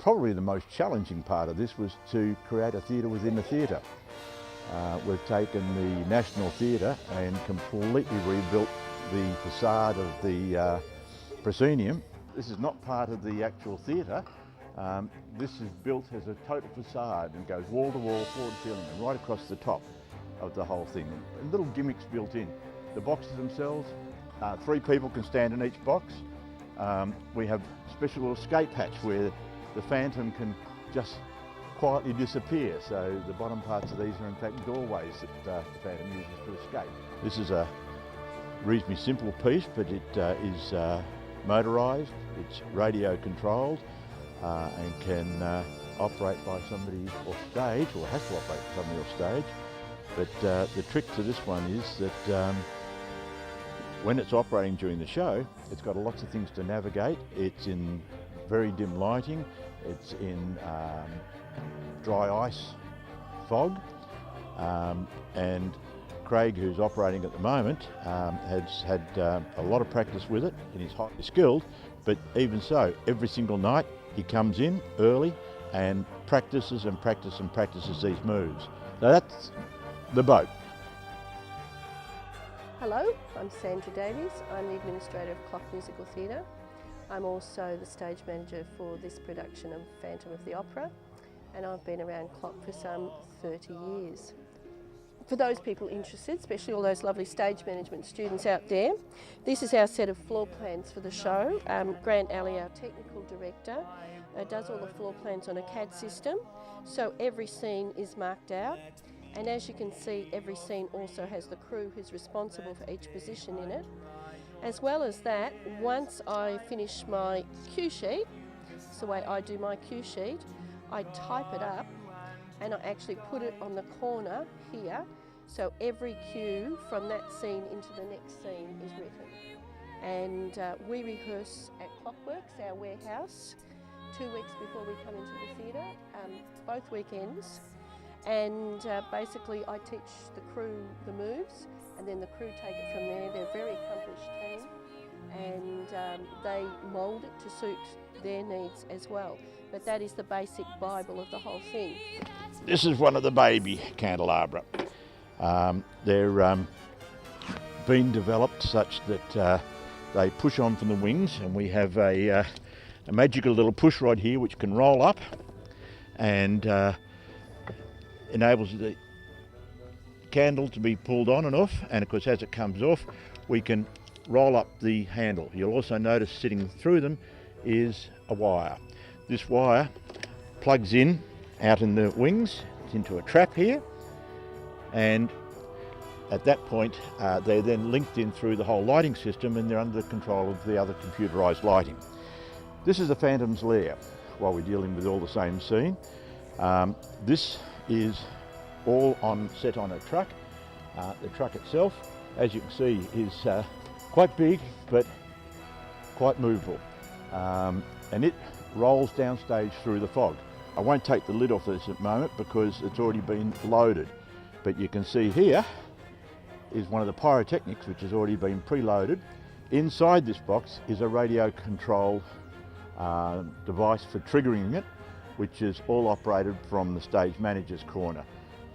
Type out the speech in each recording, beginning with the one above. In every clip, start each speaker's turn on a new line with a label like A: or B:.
A: Probably the most challenging part of this was to create a theatre within a theatre. We've taken the National Theatre and completely rebuilt the facade of the proscenium. This is not part of the actual theatre. This is built as a total facade and goes wall to wall, floor to ceiling, and right across the top of the whole thing. And little gimmicks built in. The boxes themselves, 3 people can stand in each box. We have special little escape hatch where the phantom can just quietly disappear. So the bottom parts of these are in fact doorways that the phantom uses to escape. This is a reasonably simple piece, but it is motorised, it's radio controlled and can operate by somebody off stage, or has to operate by somebody off stage. But the trick to this one is that when it's operating during the show, it's got lots of things to navigate. It's in very dim lighting, it's in dry ice fog, and Craig, who's operating at the moment, has had a lot of practice with it and he's highly skilled, but even so, every single night he comes in early and practices and practices and practices these moves. So that's the boat.
B: Hello, I'm Sandra Davies. I'm the Administrator of Clock Musical Theatre. I'm also the stage manager for this production of Phantom of the Opera, and I've been around Clock for some 30 years. For those people interested, especially all those lovely stage management students out there, this is our set of floor plans for the show. Grant Alley, our technical director, does all the floor plans on a CAD system, so every scene is marked out. And as you can see, every scene also has the crew who's responsible for each position in it. As well as that, once I finish my cue sheet, it's the way I do my cue sheet, I type it up and I actually put it on the corner here, so every cue from that scene into the next scene is written. And we rehearse at Clockworks, our warehouse, 2 weeks before we come into the theatre, both weekends. And basically I teach the crew the moves, and then the crew take it from there. They're a very accomplished team, and they mould it to suit their needs as well. But that is the basic Bible of the whole thing.
A: This is one of the baby candelabra. They're been developed such that they push on from the wings, and we have a magical little push rod here which can roll up and enables the candle to be pulled on and off, and of course as it comes off we can roll up the handle. You'll also notice sitting through them is a wire. This wire plugs in out in the wings, it's into a trap here, and at that point they're then linked in through the whole lighting system, and they're under the control of the other computerised lighting. This is the Phantom's lair while we're dealing with all the same scene. This is all set on a truck. The truck itself, as you can see, is quite big but quite movable, and it rolls downstage through the fog. I won't take the lid off this at the moment because it's already been loaded, but you can see here is one of the pyrotechnics which has already been preloaded. Inside this box is a radio control device for triggering it, which is all operated from the stage manager's corner.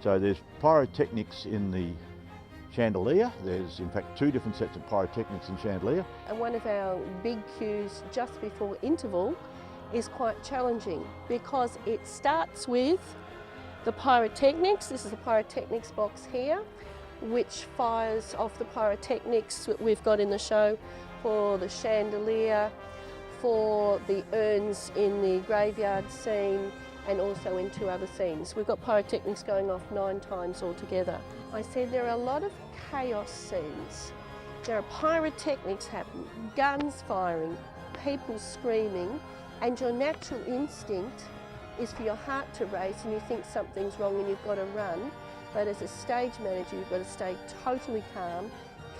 A: So there's pyrotechnics in the chandelier. There's in fact 2 different sets of pyrotechnics in chandelier.
B: And one of our big cues just before interval is quite challenging because it starts with the pyrotechnics. This is the pyrotechnics box here, which fires off the pyrotechnics that we've got in the show for the chandelier, for the urns in the graveyard scene, and also in 2 other scenes. We've got pyrotechnics going off 9 times altogether. I said there are a lot of chaos scenes. There are pyrotechnics happening, guns firing, people screaming, and your natural instinct is for your heart to race and you think something's wrong and you've got to run. But as a stage manager, you've got to stay totally calm,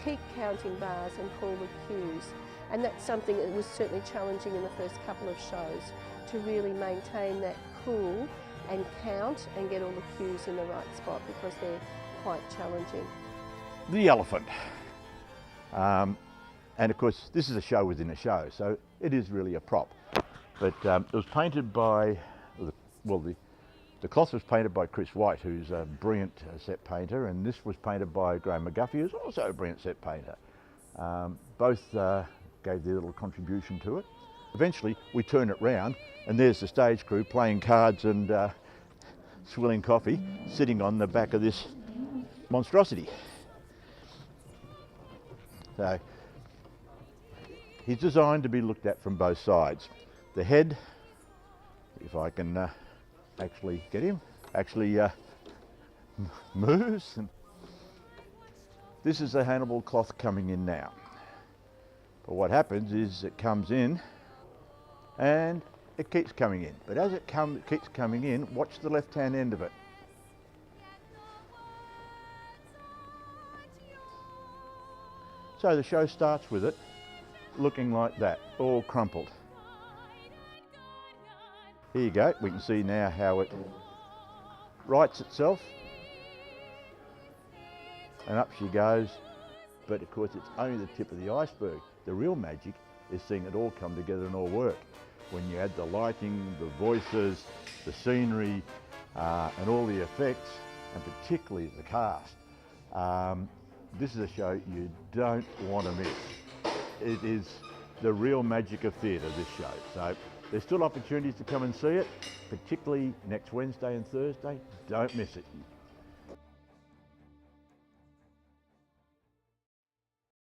B: keep counting bars and call the cues. And that's something that was certainly challenging in the first couple of shows, to really maintain that cool and count and get all the cues in the right spot, because they're quite challenging.
A: The elephant. And of course this is a show within a show, so it is really a prop. But it was painted by, the cloth was painted by Chris White, who's a brilliant set painter, and this was painted by Graham McGuffey, who's also a brilliant set painter. Both gave their little contribution to it. Eventually, we turn it round, and there's the stage crew playing cards and swilling coffee, sitting on the back of this monstrosity. So, he's designed to be looked at from both sides. The head, if I can actually get him, actually moves. And this is the Hannibal cloth coming in now. But what happens is it comes in and it keeps coming in. But as it keeps coming in, watch the left-hand end of it. So the show starts with it looking like that, all crumpled. Here you go, we can see now how it rights itself, and up she goes. But of course it's only the tip of the iceberg. The real magic is seeing it all come together and all work. When you add the lighting, the voices, the scenery, and all the effects, and particularly the cast. This is a show you don't want to miss. It is the real magic of theatre, this show. So there's still opportunities to come and see it, particularly next Wednesday and Thursday. Don't miss it.